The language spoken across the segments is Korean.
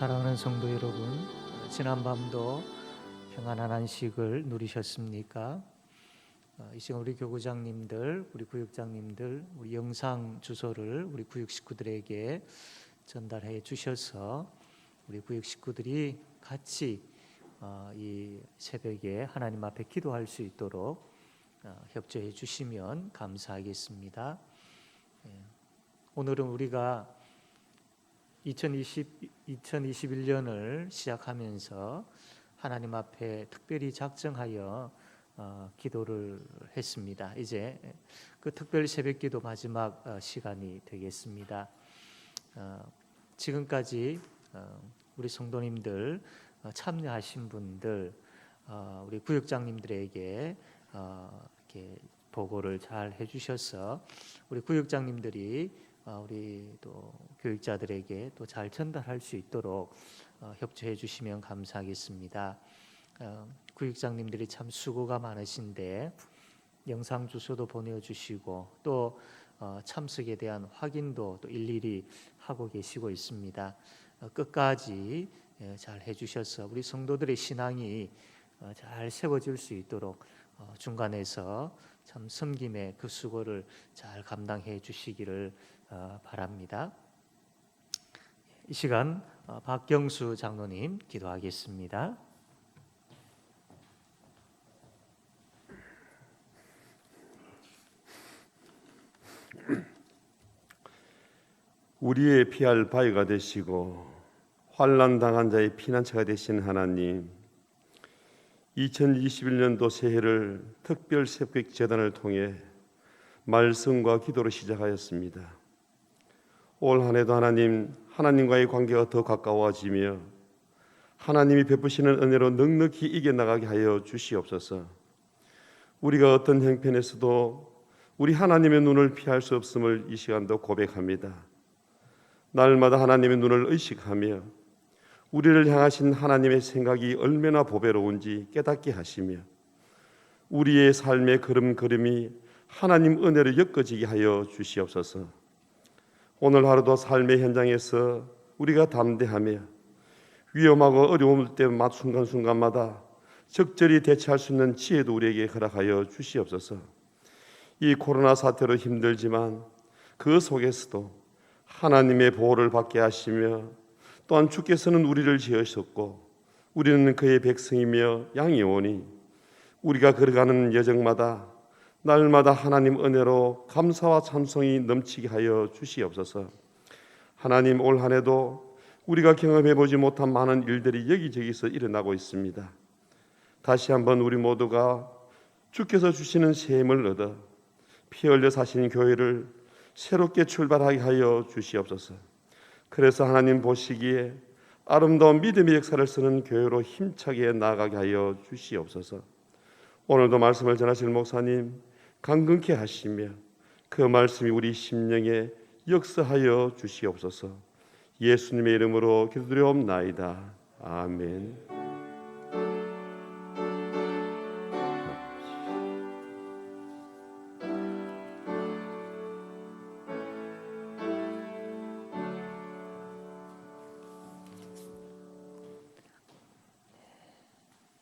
사랑하는 성도 여러분, 지난밤도 평안한 안식을 누리셨습니까? 이 시간 우리 교구장님들, 우리 구역장님들, 우리 영상 주소를 우리 구역 식구들에게 전달해 주셔서 우리 구역 식구들이 같이 이 새벽에 하나님 앞에 기도할 수 있도록 협조해 주시면 감사하겠습니다. 오늘은 우리가 2021년을 시작하면서 하나님 앞에 특별히 작정하여 기도를 했습니다. 이제 그 특별 새벽기도 마지막 시간이 되겠습니다. 지금까지 우리 성도님들 참여하신 분들, 우리 구역장님들에게 이렇게 보고를 잘 해주셔서 우리 구역장님들이 우리 또 교육자들에게 또 잘 전달할 수 있도록 협조해 주시면 감사하겠습니다. 구역장님들이 참 수고가 많으신데 영상 주소도 보내주시고 또 참석에 대한 확인도 또 일일이 하고 계시고 있습니다. 끝까지 잘 해주셔서 우리 성도들의 신앙이 잘 세워질 수 있도록 중간에서 참 섬김의 그 수고를 잘 감당해 주시기를 바랍니다. 이 시간 박경수 장로님 기도하겠습니다. 우리의 피할 바위가 되시고 환난 당한 자의 피난처가 되신 하나님, 2021년도 새해를 특별 새벽 제단을 통해 말씀과 기도로 시작하였습니다. 올 한 해도 하나님과의 관계가 더 가까워지며 하나님이 베푸시는 은혜로 넉넉히 이겨나가게 하여 주시옵소서. 우리가 어떤 형편에서도 우리 하나님의 눈을 피할 수 없음을 이 시간도 고백합니다. 날마다 하나님의 눈을 의식하며 우리를 향하신 하나님의 생각이 얼마나 보배로운지 깨닫게 하시며 우리의 삶의 걸음걸음이 하나님 은혜로 엮어지게 하여 주시옵소서. 오늘 하루도 삶의 현장에서 우리가 담대하며 위험하고 어려울 때 순간순간마다 적절히 대처할 수 있는 지혜도 우리에게 허락하여 주시옵소서. 이 코로나 사태로 힘들지만 그 속에서도 하나님의 보호를 받게 하시며 또한 주께서는 우리를 지으셨고 우리는 그의 백성이며 양이오니 우리가 걸어가는 여정마다 날마다 하나님 은혜로 감사와 찬송이 넘치게 하여 주시옵소서. 하나님, 올 한 해도 우리가 경험해보지 못한 많은 일들이 여기저기서 일어나고 있습니다. 다시 한번 우리 모두가 주께서 주시는 새 힘을 얻어 피 흘려 사신 교회를 새롭게 출발하게 하여 주시옵소서. 그래서 하나님 보시기에 아름다운 믿음의 역사를 쓰는 교회로 힘차게 나아가게 하여 주시옵소서. 오늘도 말씀을 전하실 목사님 강건케 하시며 그 말씀이 우리 심령에 역사하여 주시옵소서. 예수님의 이름으로 기도드리옵나이다. 아멘.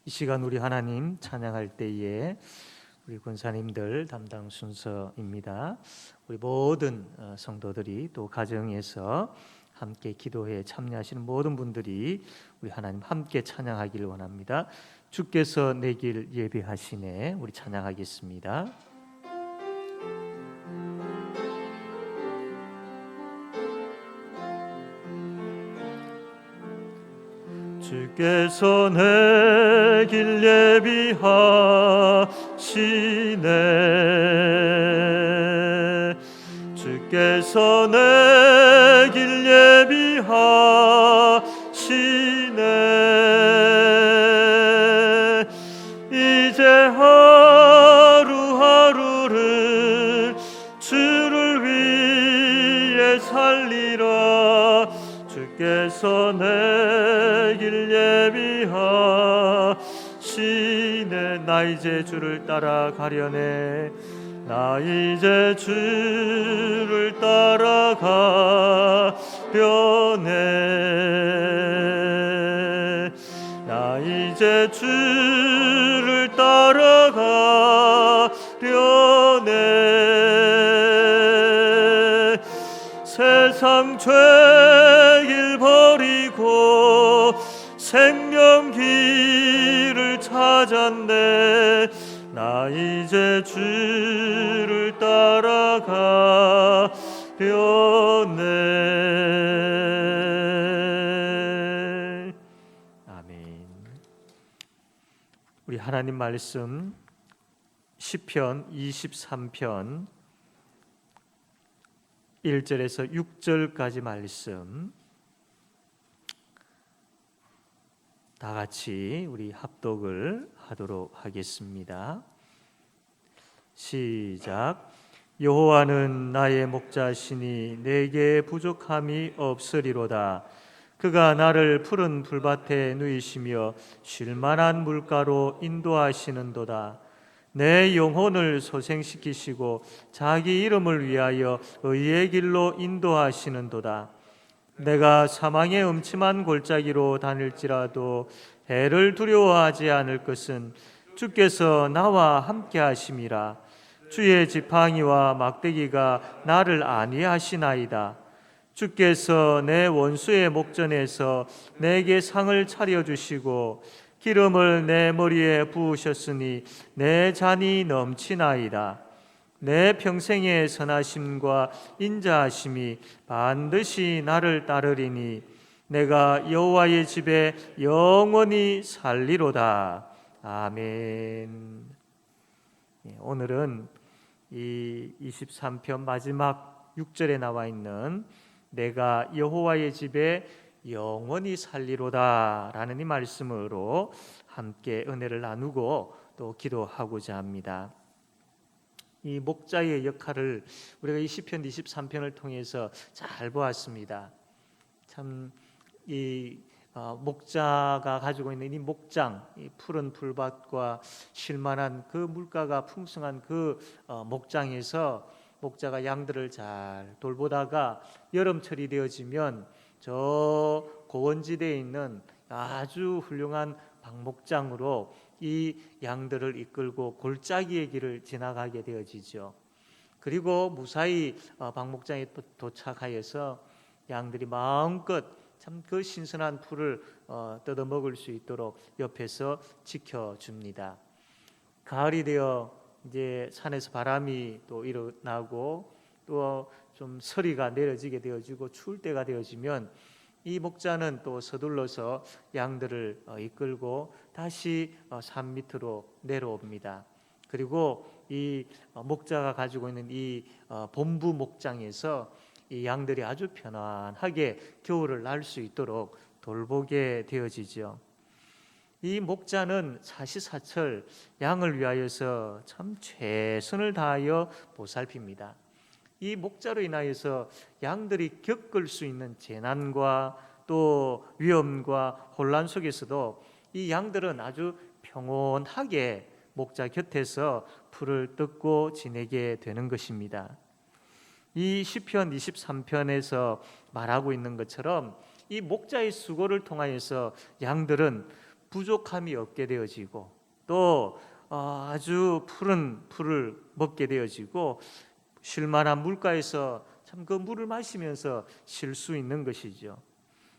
이 시간 우리 하나님 찬양할 때에 우리 권사님들 담당 순서입니다. 우리 모든 성도들이 또 가정에서 함께 기도에 참여하시는 모든 분들이 우리 하나님 함께 찬양하기를 원합니다. 주께서 내 길 예비하시네. 우리 찬양하겠습니다. 주께서 내 길 예비하시네. 주께서 내 길 예비하시네. 이제 하루하루를 주를 위해 살리라. 주께서 내 길 예비하시네. 나 이제 주를 따라가려네. 나 이제 주를 따라가려네. 이제 주를 따라가려네. 세상 죄길 버리고 생명 길을 찾았네. 나 이제 주를 따라가려네. 아멘. 우리 하나님 말씀 시편 23편 1절에서 6절까지 말씀 다 같이 우리 합독을 하도록 하겠습니다. 시작. 여호와는 나의 목자시니 내게 부족함이 없으리로다. 그가 나를 푸른 풀밭에 누이시며 쉴만한 물가로 인도하시는도다. 내 영혼을 소생시키시고 자기 이름을 위하여 의의 길로 인도하시는도다. 내가 사망의 음침한 골짜기로 다닐지라도 해를 두려워하지 않을 것은 주께서 나와 함께 하심이라. 주의 지팡이와 막대기가 나를 안위하시나이다. 주께서 내 원수의 목전에서 내게 상을 차려주시고 기름을 내 머리에 부으셨으니 내 잔이 넘치나이다. 내 평생의 선하심과 인자하심이 반드시 나를 따르리니 내가 여호와의 집에 영원히 살리로다. 아멘. 오늘은 이 23편 마지막 6절에 나와 있는 내가 여호와의 집에 영원히 살리로다 라는 이 말씀으로 함께 은혜를 나누고 또 기도하고자 합니다. 이 목자의 역할을 우리가 이 시편 23편을 통해서 잘 보았습니다. 참 이 목자가 가지고 있는 이 목장, 이 푸른 풀밭과 쉴만한 그 물가가 풍성한 그 목장에서 목자가 양들을 잘 돌보다가 여름철이 되어지면 저 고원지대에 있는 아주 훌륭한 방목장으로 이 양들을 이끌고 골짜기의 길을 지나가게 되어지죠. 그리고 무사히 방목장에 도착하여서 양들이 마음껏 참 그 신선한 풀을 뜯어 먹을 수 있도록 옆에서 지켜줍니다. 가을이 되어 이제 산에서 바람이 또 일어나고 또 좀 서리가 내려지게 되어지고 추울 때가 되어지면 이 목자는 또 서둘러서 양들을 이끌고 다시 산 밑으로 내려옵니다. 그리고 이 목자가 가지고 있는 이 본부 목장에서 이 양들이 아주 편안하게 겨울을 날 수 있도록 돌보게 되어지죠. 이 목자는 사시사철 양을 위하여서 참 최선을 다하여 보살핍니다. 이 목자로 인하여서 양들이 겪을 수 있는 재난과 또 위험과 혼란 속에서도 이 양들은 아주 평온하게 목자 곁에서 풀을 뜯고 지내게 되는 것입니다. 이 시편 23편에서 말하고 있는 것처럼 이 목자의 수고를 통하여서 양들은 부족함이 없게 되어지고 또 아주 푸른 풀을 먹게 되어지고 쉴만한 물가에서 참 그 물을 마시면서 쉴 수 있는 것이죠.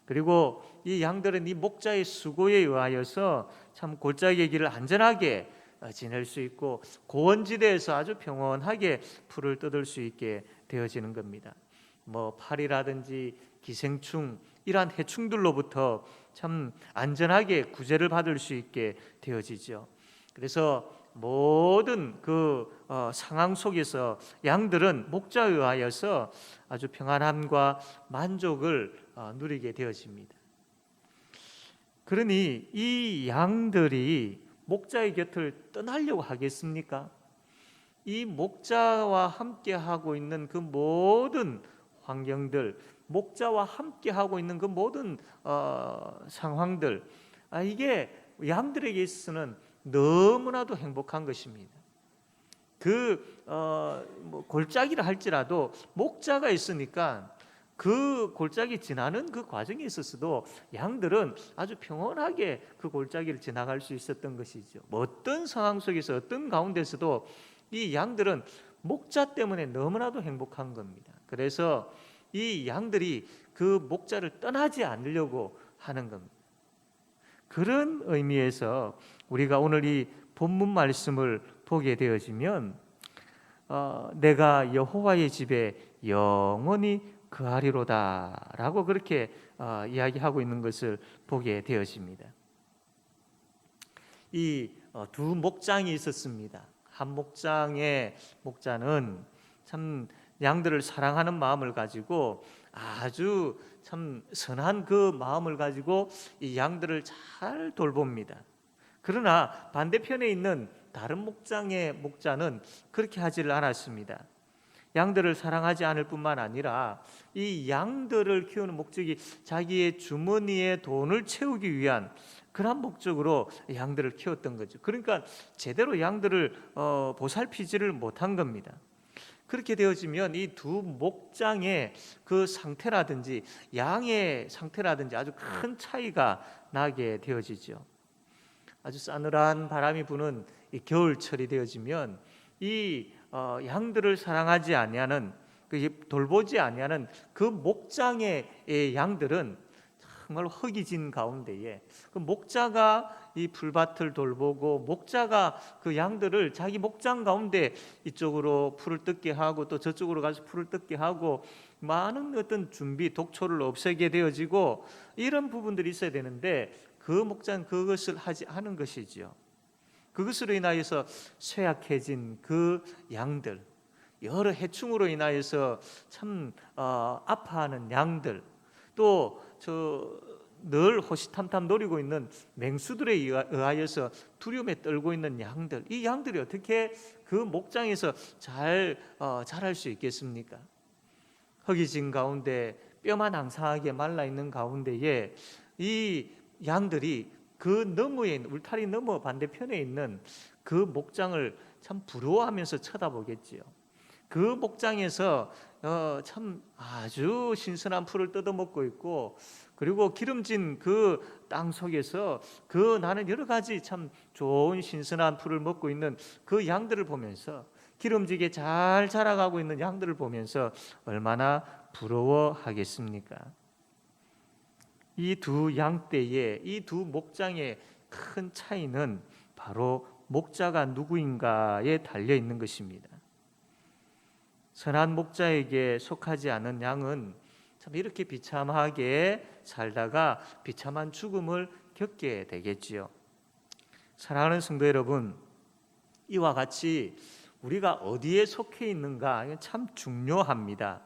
그리고 이 양들은 이 목자의 수고에 의하여서 참 골짜기의 길을 안전하게 지낼 수 있고 고원지대에서 아주 평온하게 풀을 뜯을 수 있게 되어지는 겁니다. 뭐 파리라든지 기생충 이러한 해충들로부터 참 안전하게 구제를 받을 수 있게 되어지죠. 그래서 모든 그 상황 속에서 양들은 목자에 의하여서 아주 평안함과 만족을 누리게 되어집니다. 그러니 이 양들이 목자의 곁을 떠나려고 하겠습니까? 이 목자와 함께 하고 있는 그 모든 환경들, 목자와 함께 하고 있는 그 모든 상황들, 이게 양들에게 있어서는 너무나도 행복한 것입니다. 그 골짜기를 할지라도 목자가 있으니까 그 골짜기 지나는 그 과정에 있어서도 양들은 아주 평온하게 그 골짜기를 지나갈 수 있었던 것이죠. 뭐 어떤 상황 속에서 어떤 가운데서도 이 양들은 목자 때문에 너무나도 행복한 겁니다. 그래서 이 양들이 그 목자를 떠나지 않으려고 하는 겁니다. 그런 의미에서 우리가 오늘 이 본문 말씀을 보게 되어지면 내가 여호와의 집에 영원히 거하리로다라고 그렇게 이야기하고 있는 것을 보게 되어집니다. 이 두 목장이 있었습니다. 한 목장의 목자는 참 양들을 사랑하는 마음을 가지고 아주 참 선한 그 마음을 가지고 이 양들을 잘 돌봅니다. 그러나 반대편에 있는 다른 목장의 목자는 그렇게 하지를 않았습니다. 양들을 사랑하지 않을 뿐만 아니라 이 양들을 키우는 목적이 자기의 주머니에 돈을 채우기 위한 그런 목적으로 양들을 키웠던 거죠. 그러니까 제대로 양들을 보살피지를 못한 겁니다. 그렇게 되어지면 이 두 목장의 그 상태라든지 양의 상태라든지 아주 큰 차이가 나게 되어지죠. 아주 싸늘한 바람이 부는 이 겨울철이 되어지면 이 양들을 사랑하지 아니하는 돌보지 아니하는 그 목장의 양들은 정말 허기진 가운데에 그 목자가 이 풀밭을 돌보고 목자가 그 양들을 자기 목장 가운데 이쪽으로 풀을 뜯게 하고 또 저쪽으로 가서 풀을 뜯게 하고 많은 어떤 준비 독초를 없애게 되어지고 이런 부분들이 있어야 되는데 그 목자는 그것을 하지 않은 것이죠. 그것으로 인하여서 쇠약해진 그 양들, 여러 해충으로 인하여서 참 아파하는 양들, 또 늘 호시탐탐 노리고 있는 맹수들에 의하여서 두려움에 떨고 있는 양들, 이 양들이 어떻게 그 목장에서 잘 자랄 수 있겠습니까? 허기진 가운데 뼈만 앙상하게 말라 있는 가운데에 이 양들이 그 너머에 있는 울타리 너머 반대편에 있는 그 목장을 참 부러워하면서 쳐다보겠지요. 그 목장에서 참 아주 신선한 풀을 뜯어먹고 있고 그리고 기름진 그 땅 속에서 그 나는 여러 가지 참 좋은 신선한 풀을 먹고 있는 그 양들을 보면서 기름지게 잘 자라가고 있는 양들을 보면서 얼마나 부러워하겠습니까? 이 두 양떼의 이 두 목장의 큰 차이는 바로 목자가 누구인가에 달려 있는 것입니다. 선한 목자에게 속하지 않은 양은 참 이렇게 비참하게 살다가 비참한 죽음을 겪게 되겠지요. 사랑하는 성도 여러분, 이와 같이 우리가 어디에 속해 있는가 참 중요합니다.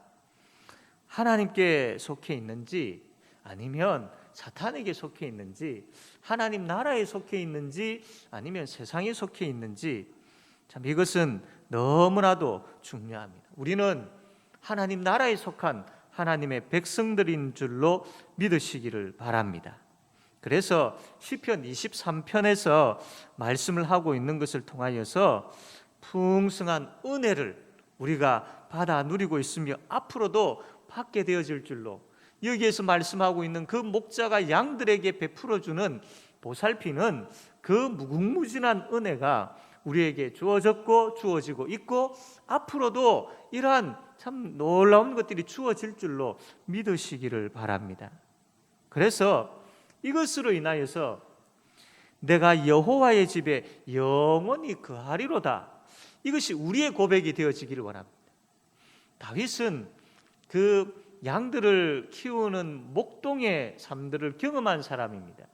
하나님께 속해 있는지 아니면 사탄에게 속해 있는지, 하나님 나라에 속해 있는지 아니면 세상에 속해 있는지, 참 이것은 너무나도 중요합니다. 우리는 하나님 나라에 속한 하나님의 백성들인 줄로 믿으시기를 바랍니다. 그래서 시편 23편에서 말씀을 하고 있는 것을 통하여서 풍성한 은혜를 우리가 받아 누리고 있으며 앞으로도 받게 되어질 줄로, 여기에서 말씀하고 있는 그 목자가 양들에게 베풀어주는 보살피는 그 무궁무진한 은혜가 우리에게 주어졌고 주어지고 있고 앞으로도 이러한 참 놀라운 것들이 주어질 줄로 믿으시기를 바랍니다. 그래서 이것으로 인하여서 내가 여호와의 집에 영원히 거하리로다, 이것이 우리의 고백이 되어지기를 원합니다. 다윗은 그 양들을 키우는 목동의 삶들을 경험한 사람입니다.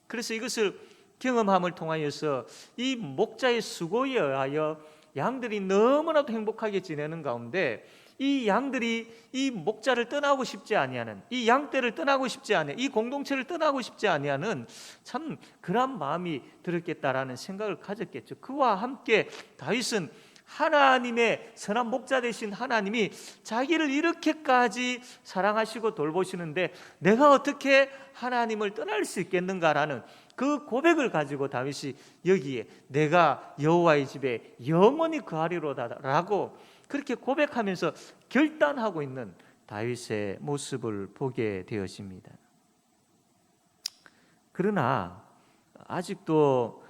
그래서 이것을 경험함을 통하여서 이 목자의 수고에 의하여 양들이 너무나도 행복하게 지내는 가운데 이 양들이 이 목자를 떠나고 싶지 아니하는, 이 양떼를 떠나고 싶지 아니하는, 이 공동체를 떠나고 싶지 아니하는 참 그런 마음이 들었겠다라는 생각을 가졌겠죠. 그와 함께 다윗은 하나님의 선한 목자 되신 하나님이 자기를 이렇게까지 사랑하시고 돌보시는데 내가 어떻게 하나님을 떠날 수 있겠는가라는 그 고백을 가지고 다윗이 여기에 내가 여호와의 집에 영원히 거하리로다라고 그렇게 고백하면서 결단하고 있는 다윗의 모습을 보게 되어집니다. 그러나 아직도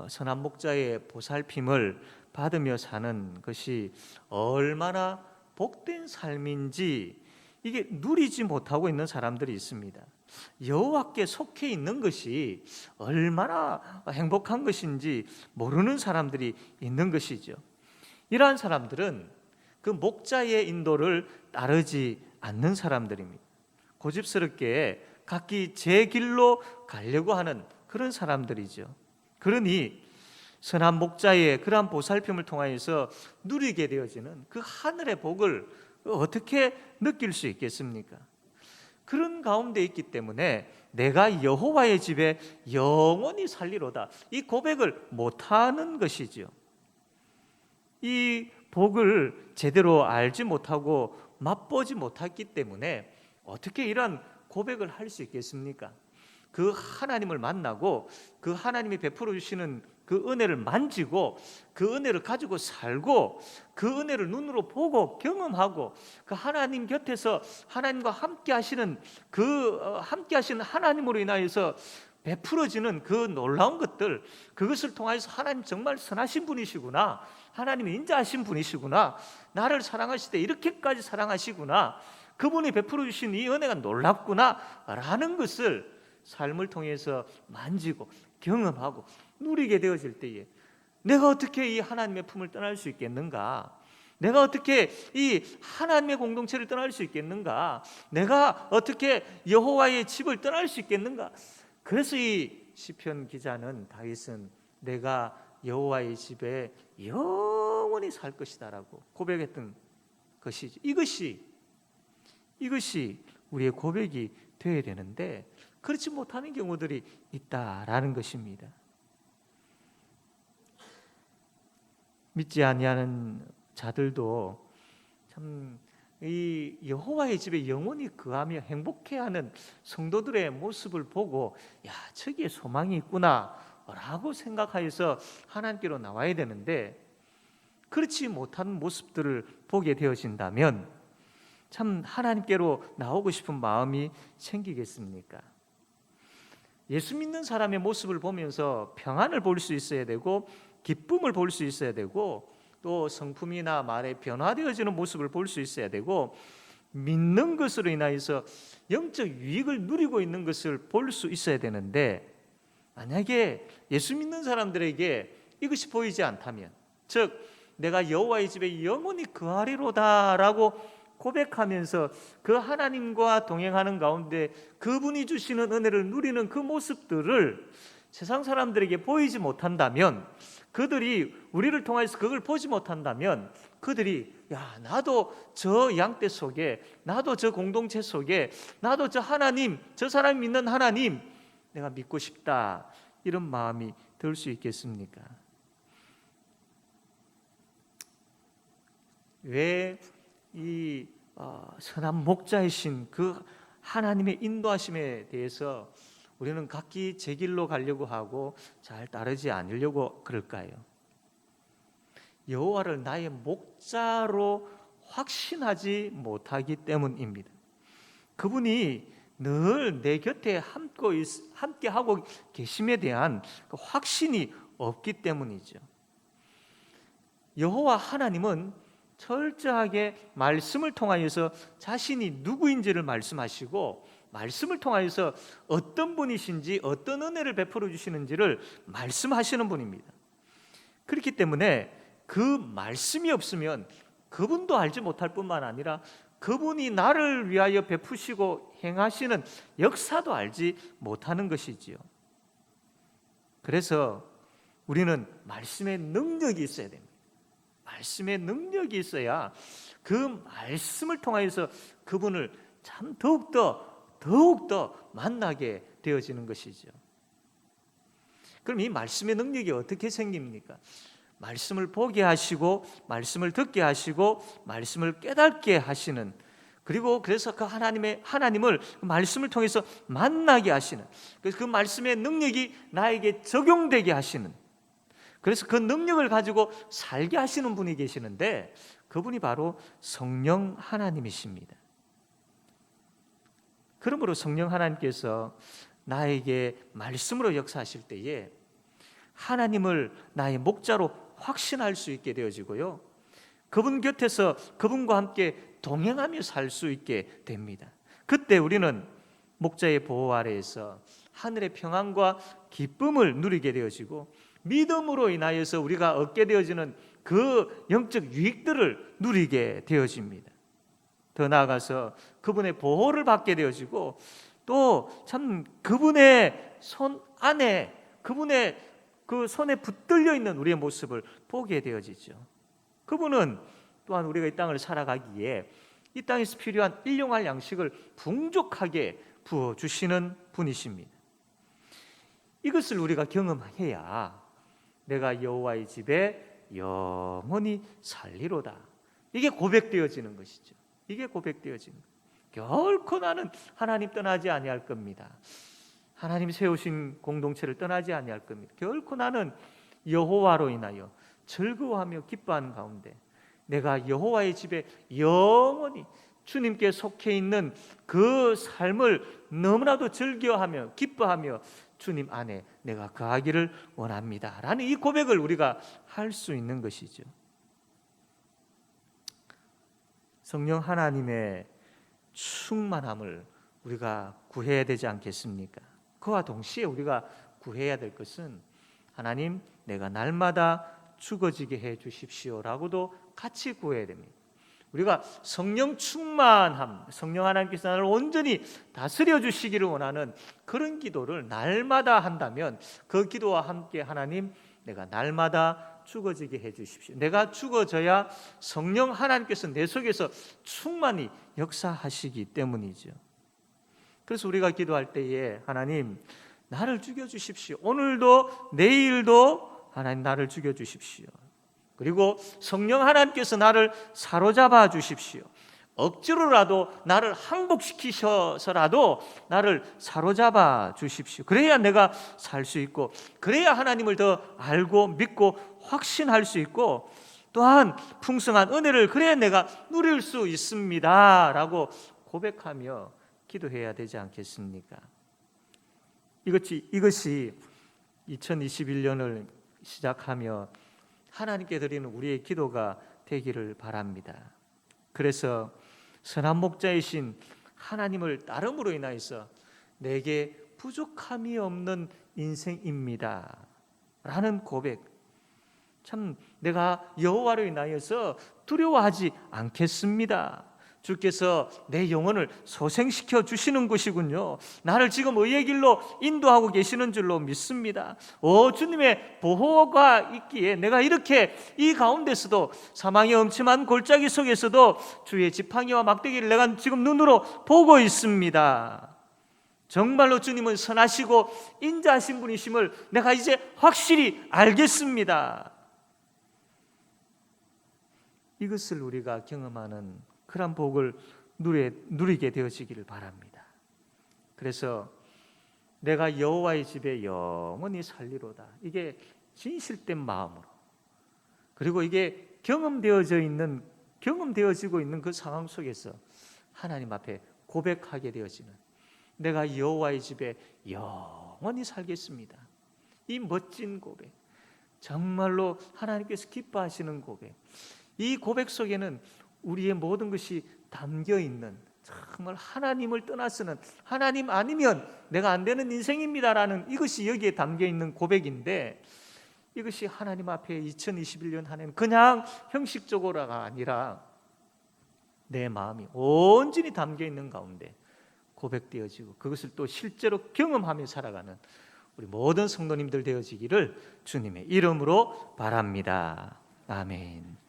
선한 목자의 보살핌을 받으며 사는 것이 얼마나 복된 삶인지 이게 누리지 못하고 있는 사람들이 있습니다. 여호와께 속해 있는 것이 얼마나 행복한 것인지 모르는 사람들이 있는 것이죠. 이러한 사람들은 그 목자의 인도를 따르지 않는 사람들입니다. 고집스럽게 각기 제 길로 가려고 하는 그런 사람들이죠. 그러니 선한 목자의 그러한 보살핌을 통하여서 누리게 되어지는 그 하늘의 복을 어떻게 느낄 수 있겠습니까? 그런 가운데 있기 때문에 내가 여호와의 집에 영원히 살리로다, 이 고백을 못하는 것이죠. 이 복을 제대로 알지 못하고 맛보지 못했기 때문에 어떻게 이러한 고백을 할 수 있겠습니까? 그 하나님을 만나고 그 하나님이 베풀어 주시는 그 은혜를 만지고 그 은혜를 가지고 살고 그 은혜를 눈으로 보고 경험하고 그 하나님 곁에서 하나님과 함께 하시는 함께 하시는 하나님으로 인하여서 베풀어지는 그 놀라운 것들, 그것을 통해서 하나님 정말 선하신 분이시구나, 하나님이 인자하신 분이시구나, 나를 사랑하실 때 이렇게까지 사랑하시구나, 그분이 베풀어 주신 이 은혜가 놀랍구나 라는 것을 삶을 통해서 만지고 경험하고 누리게 되어질 때에 내가 어떻게 이 하나님의 품을 떠날 수 있겠는가? 내가 어떻게 이 하나님의 공동체를 떠날 수 있겠는가? 내가 어떻게 여호와의 집을 떠날 수 있겠는가? 그래서 이 시편 기자는, 다윗은 내가 여호와의 집에 영원히 살 것이다라고 고백했던 것이죠. 이것이 우리의 고백이 되어야 되는데 그렇지 못하는 경우들이 있다라는 것입니다. 믿지 아니하는 자들도 참 이 여호와의 집에 영원히 거하며 행복해하는 성도들의 모습을 보고 야, 저기에 소망이 있구나라고 생각하여서 하나님께로 나와야 되는데 그렇지 못한 모습들을 보게 되어진다면 참 하나님께로 나오고 싶은 마음이 생기겠습니까? 예수 믿는 사람의 모습을 보면서 평안을 볼 수 있어야 되고 기쁨을 볼 수 있어야 되고 또 성품이나 말에 변화되어지는 모습을 볼 수 있어야 되고 믿는 것으로 인하여서 영적 유익을 누리고 있는 것을 볼 수 있어야 되는데 만약에 예수 믿는 사람들에게 이것이 보이지 않다면, 즉 내가 여호와의 집에 영원히 거하리로다라고 고백하면서 그 하나님과 동행하는 가운데 그분이 주시는 은혜를 누리는 그 모습들을 세상 사람들에게 보이지 못한다면, 그들이 우리를 통해서 그걸 보지 못한다면 그들이 야, 나도 저 양떼 속에, 나도 저 공동체 속에, 나도 저 하나님, 저 사람이 믿는 하나님 내가 믿고 싶다, 이런 마음이 들 수 있겠습니까? 왜 이 선한 목자이신 그 하나님의 인도하심에 대해서 우리는 각기 제 길로 가려고 하고 잘 따르지 않으려고 그럴까요? 여호와를 나의 목자로 확신하지 못하기 때문입니다. 그분이 늘 내 곁에 함께 하고 계심에 대한 확신이 없기 때문이죠. 여호와 하나님은 철저하게 말씀을 통하여서 자신이 누구인지를 말씀하시고 말씀을 통하여서 어떤 분이신지 어떤 은혜를 베풀어 주시는지를 말씀하시는 분입니다. 그렇기 때문에 그 말씀이 없으면 그분도 알지 못할 뿐만 아니라 그분이 나를 위하여 베푸시고 행하시는 역사도 알지 못하는 것이지요. 그래서 우리는 말씀의 능력이 있어야 됩니다. 말씀의 능력이 있어야 그 말씀을 통하여서 그분을 참 더욱더 만나게 되어지는 것이죠. 그럼 이 말씀의 능력이 어떻게 생깁니까? 말씀을 보게 하시고 말씀을 듣게 하시고 말씀을 깨닫게 하시는, 그리고 그래서 그 하나님을 말씀을 통해서 만나게 하시는, 그래서 그 말씀의 능력이 나에게 적용되게 하시는, 그래서 그 능력을 가지고 살게 하시는 분이 계시는데 그분이 바로 성령 하나님이십니다. 그러므로 성령 하나님께서 나에게 말씀으로 역사하실 때에 하나님을 나의 목자로 확신할 수 있게 되어지고요, 그분 곁에서 그분과 함께 동행하며 살 수 있게 됩니다. 그때 우리는 목자의 보호 아래에서 하늘의 평안과 기쁨을 누리게 되어지고, 믿음으로 인하여서 우리가 얻게 되어지는 그 영적 유익들을 누리게 되어집니다. 더 나아가서 그분의 보호를 받게 되어지고, 또 참 그분의 손 안에, 그분의 그 손에 붙들려 있는 우리의 모습을 보게 되어지죠. 그분은 또한 우리가 이 땅을 살아가기에 이 땅에서 필요한 일용할 양식을 풍족하게 부어주시는 분이십니다. 이것을 우리가 경험해야 내가 여호와의 집에 영원히 살리로다, 이게 고백되어지는 것이죠. 이게 고백되어지는 것. 결코 나는 하나님 떠나지 아니할 겁니다. 하나님 세우신 공동체를 떠나지 아니할 겁니다. 결코 나는 여호와로 인하여 즐거워하며 기뻐하는 가운데 내가 여호와의 집에 영원히 주님께 속해 있는 그 삶을 너무나도 즐겨하며 기뻐하며 주님 안에 내가 거하기를 원합니다 라는 이 고백을 우리가 할 수 있는 것이죠. 성령 하나님의 충만함을 우리가 구해야 되지 않겠습니까? 그와 동시에 우리가 구해야 될 것은, 하나님 내가 날마다 죽어지게 해 주십시오라고도 같이 구해야 됩니다. 우리가 성령 충만함, 성령 하나님께서 나를 온전히 다스려 주시기를 원하는 그런 기도를 날마다 한다면, 그 기도와 함께 하나님 내가 날마다 죽어지게 해 주십시오. 내가 죽어져야 성령 하나님께서 내 속에서 충만히 역사하시기 때문이죠. 그래서 우리가 기도할 때에 하나님 나를 죽여주십시오, 오늘도 내일도 하나님 나를 죽여주십시오. 그리고 성령 하나님께서 나를 사로잡아 주십시오. 억지로라도 나를 항복시키셔서라도 나를 사로잡아 주십시오. 그래야 내가 살 수 있고, 그래야 하나님을 더 알고 믿고 확신할 수 있고, 또한 풍성한 은혜를 그래야 내가 누릴 수 있습니다 라고 고백하며 기도해야 되지 않겠습니까? 이것이 2021년을 시작하며 하나님께 드리는 우리의 기도가 되기를 바랍니다. 그래서 선한 목자이신 하나님을 따름으로 인하여서 내게 부족함이 없는 인생입니다 라는 고백, 참 내가 여호와로 인하여서 두려워하지 않겠습니다. 주께서 내 영혼을 소생시켜 주시는 것이군요. 나를 지금 의의 길로 인도하고 계시는 줄로 믿습니다. 주님의 보호가 있기에 내가 이렇게 이 가운데서도, 사망의 엄침한 골짜기 속에서도 주의 지팡이와 막대기를 내가 지금 눈으로 보고 있습니다. 정말로 주님은 선하시고 인자하신 분이심을 내가 이제 확실히 알겠습니다. 이것을 우리가 경험하는 그런 복을 누리게 되어지기를 바랍니다. 그래서 내가 여호와의 집에 영원히 살리로다, 이게 진실된 마음으로, 그리고 이게 경험되어지고 있는 그 상황 속에서 하나님 앞에 고백하게 되어지는, 내가 여호와의 집에 영원히 살겠습니다, 이 멋진 고백, 정말로 하나님께서 기뻐하시는 고백, 이 고백 속에는 우리의 모든 것이 담겨 있는, 정말 하나님을 떠나서는, 하나님 아니면 내가 안 되는 인생입니다라는 이것이 여기에 담겨 있는 고백인데, 이것이 하나님 앞에 2021년 한 해는 그냥 형식적으로가 아니라 내 마음이 온전히 담겨 있는 가운데 고백되어지고, 그것을 또 실제로 경험하며 살아가는 우리 모든 성도님들 되어지기를 주님의 이름으로 바랍니다. 아멘.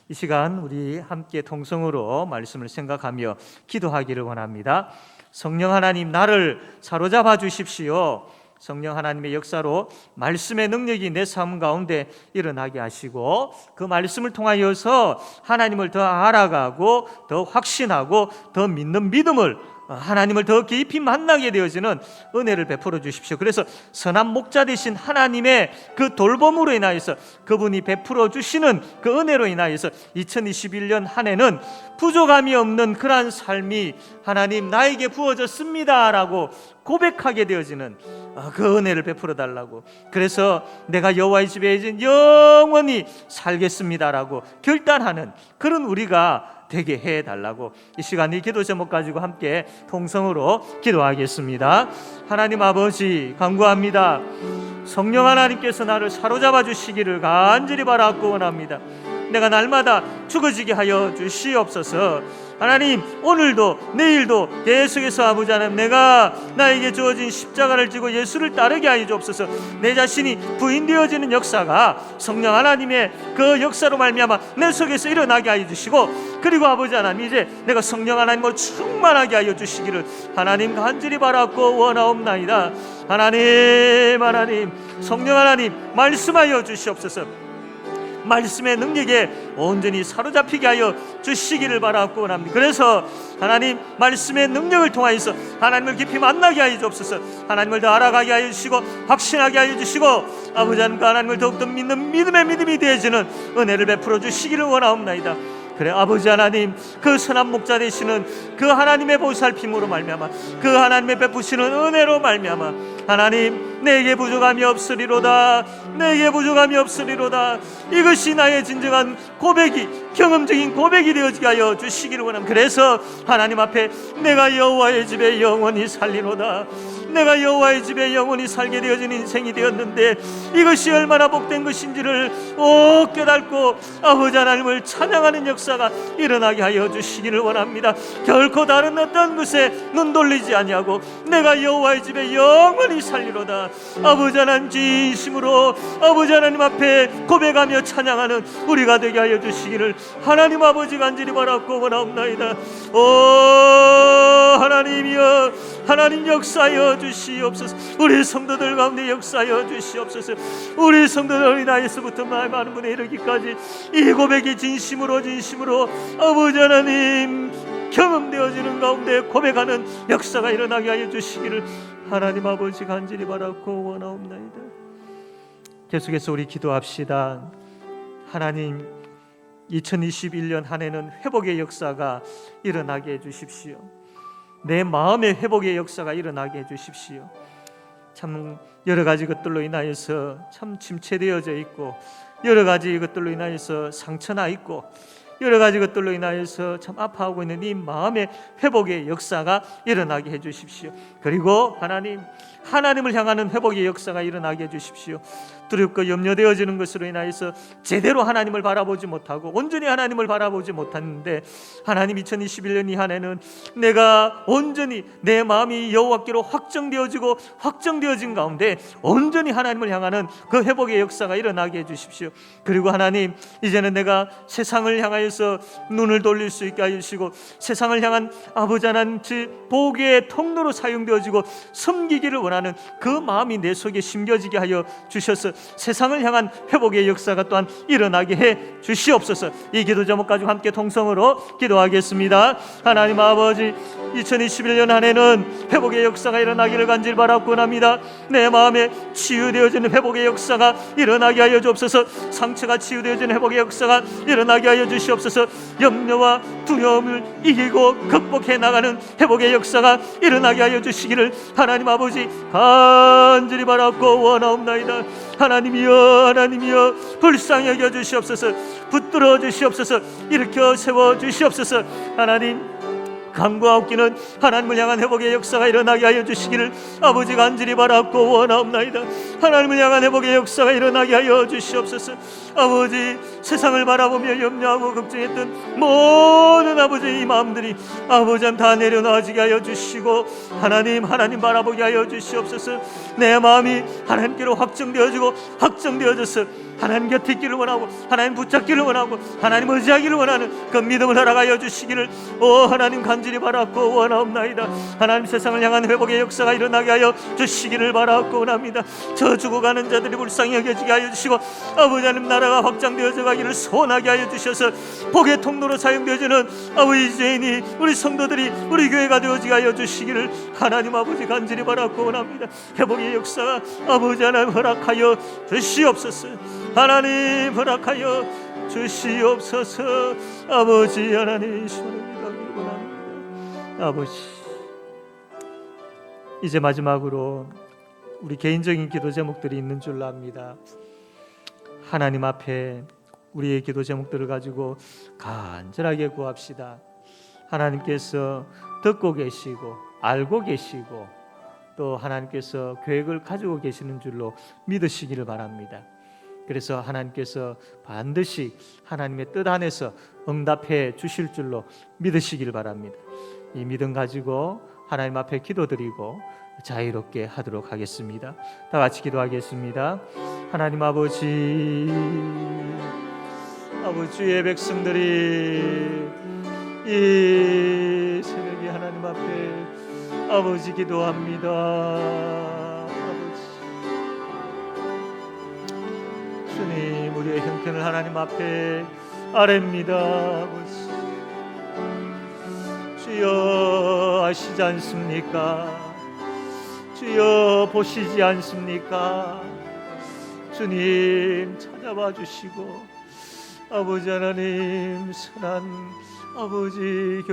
이 시간 우리 함께 통성으로 말씀을 생각하며 기도하기를 원합니다. 성령 하나님, 나를 사로잡아 주십시오. 성령 하나님의 역사로 말씀의 능력이 내 삶 가운데 일어나게 하시고, 그 말씀을 통하여서 하나님을 더 알아가고 더 확신하고 더 믿는 믿음을 하나님을 더 깊이 만나게 되어지는 은혜를 베풀어 주십시오. 그래서 선한 목자 되신 하나님의 그 돌봄으로 인하여서 그분이 베풀어 주시는 그 은혜로 인하여서 2021년 한 해는 부족함이 없는 그러한 삶이 하나님 나에게 부어졌습니다라고 고백하게 되어지는 그 은혜를 베풀어 달라고, 그래서 내가 여호와의 집에 영원히 살겠습니다라고 결단하는 그런 우리가 되게 해달라고 이 시간 이 기도 제목 가지고 함께 통성으로 기도하겠습니다. 하나님 아버지, 간구합니다. 성령 하나님께서 나를 사로잡아 주시기를 간절히 바라고 원합니다. 내가 날마다 죽어지게 하여 주시옵소서. 하나님, 오늘도 내일도 계속해서 아버지 하나님, 내가 나에게 주어진 십자가를 지고 예수를 따르게 하여 주옵소서. 내 자신이 부인되어지는 역사가 성령 하나님의 그 역사로 말미암아 내 속에서 일어나게 하여 주시고, 그리고 아버지 하나님, 이제 내가 성령 하나님을 충만하게 하여 주시기를 하나님 간절히 바라고 원하옵나이다. 하나님, 성령 하나님 말씀하여 주시옵소서. 말씀의 능력에 온전히 사로잡히게 하여 주시기를 바라고 원합니다. 그래서 하나님, 말씀의 능력을 통하여서 하나님을 깊이 만나게 하여 주옵소서. 하나님을 더 알아가게 하여 주시고 확신하게 하여 주시고, 아버지 하나님과 하나님을 더욱더 믿는 믿음의 믿음이 되어지는 은혜를 베풀어 주시기를 원하옵나이다. 그래 아버지 하나님, 그 선한 목자 되시는 그 하나님의 보살핌으로 말미암아, 그 하나님의 베푸시는 은혜로 말미암아 하나님, 내게 부족함이 없으리로다, 내게 부족함이 없으리로다. 이것이 나의 진정한 고백이, 경험적인 고백이 되어지게 하여 주시기를 원합니다. 그래서 하나님 앞에 내가 여호와의 집에 영원히 살리로다, 내가 여호와의 집에 영원히 살게 되어진 인생이 되었는데 이것이 얼마나 복된 것인지를 깨닫고 아버지 하나님을 찬양하는 역사가 일어나게 하여 주시기를 원합니다. 결코 다른 어떤 것에 눈 돌리지 아니하고 내가 여호와의 집에 영원히 살리로다. 아버지 하나님, 진심으로 아버지 하나님 앞에 고백하며 찬양하는 우리가 되게 하여 주시기를 하나님 아버지 간절히 바라고 원하옵나이다. 오 하나님이여, 하나님 역사하여 주시옵소서. 우리 성도들 가운데 역사하여 주시옵소서. 우리 성도들 어린아이에서부터 많은 분에 이르기까지 이 고백이 진심으로 아버지 하나님 경험되어지는 가운데 고백하는 역사가 일어나게 하여 주시기를 하나님 아버지 간절히 바라고 원하옵나이다. 계속해서 우리 기도합시다. 하나님, 2021년 한 해는 회복의 역사가 일어나게 해주십시오. 내 마음의 회복의 역사가 일어나게 해주십시오. 참 여러 가지 것들로 인하여서 참 침체되어져 있고, 여러 가지 것들로 인하여서 상처나 있고, 여러 가지 것들로 인하여서 참 아파하고 있는 이 마음의 회복의 역사가 일어나게 해주십시오. 그리고 하나님을 향하는 회복의 역사가 일어나게 해주십시오. 두렵고 염려되어지는 것으로 인하여서 제대로 하나님을 바라보지 못하고 온전히 하나님을 바라보지 못했는데, 하나님 2021년 이 한 해는 내가 온전히 내 마음이 여호와께로 확정되어진 가운데 온전히 하나님을 향하는 그 회복의 역사가 일어나게 해주십시오. 그리고 하나님, 이제는 내가 세상을 향하여서 눈을 돌릴 수 있게 해주시고, 세상을 향한 아버지 하나님 복의 통로로 사용되어지고 섬기기를 원하는 그 마음이 내 속에 심겨지게 하여 주셔서 세상을 향한 회복의 역사가 또한 일어나게 해 주시옵소서. 이 기도 제목 가지고 함께 통성으로 기도하겠습니다. 하나님 아버지, 2021년 한 해는 회복의 역사가 일어나기를 간절히 바라고 합니다. 내 마음에 치유되어지는 회복의 역사가 일어나게 하여 주옵소서. 상처가 치유되어지는 회복의 역사가 일어나게 하여 주시옵소서. 염려와 두려움을 이기고 극복해 나가는 회복의 역사가 일어나게 하여 주시기를 하나님 아버지 간절히 바라고 원하옵나이다. 하나님이여 불쌍히 여겨 주시옵소서. 붙들어 주시옵소서. 일으켜 세워 주시옵소서. 하나님, 간구하옵기는 하나님을 향한 회복의 역사가 일어나게 하여 주시기를 아버지 간절히 바라고 원하옵나이다. 하나님을 향한 회복의 역사가 일어나게 하여 주시옵소서. 아버지, 세상을 바라보며 염려하고 걱정했던 모든 아버지의 이 마음들이 아버지 다 내려놔지게 하여 주시고, 하나님 바라보게 하여 주시옵소서. 내 마음이 하나님께로 확정되어져서 하나님 곁에 있기를 원하고, 하나님 붙잡기를 원하고, 하나님 의지하기를 원하는 그 믿음을 허락하여 주시기를 하나님 간절히 간절히 바랐고 원하옵나이다. 하나님, 세상을 향한 회복의 역사가 일어나게 하여 주시기를 바라옵고 원합니다. 저 죽어가는 자들이 불쌍히 여겨지게 하여 주시고, 아버지 하나님, 나라가 확장되어져 가기를 소원하게 하여 주셔서 복의 통로로 사용되어지는 아버지 죄인이 우리 성도들이 우리 교회가 되어지게 하여 주시기를 하나님 아버지 간절히 바라옵고 원합니다. 회복의 역사가 아버지 하나님 허락하여 주시옵소서. 하나님 허락하여 주시옵소서. 아버지 하나님, 소원을 가기를 원합니다. 아버지, 이제 마지막으로 우리 개인적인 기도 제목들이 있는 줄 압니다. 하나님 앞에 우리의 기도 제목들을 가지고 간절하게 구합시다. 하나님께서 듣고 계시고 알고 계시고 또 하나님께서 계획을 가지고 계시는 줄로 믿으시기를 바랍니다. 그래서 하나님께서 반드시 하나님의 뜻 안에서 응답해 주실 줄로 믿으시길 바랍니다. 이 믿음 가지고 하나님 앞에 기도드리고 자유롭게 하도록 하겠습니다. 다 같이 기도하겠습니다. 하나님 아버지, 주의 백성들이 이 새벽에 하나님 앞에 아버지 기도합니다. 아버지, 주님, 우리의 형편을 하나님 앞에 아뢰입니다. 아버지, 주여 아시지 않습니까? 주여 보시지 않습니까? 주님 찾아봐 주시고 아버지 하나님, 선한 아버지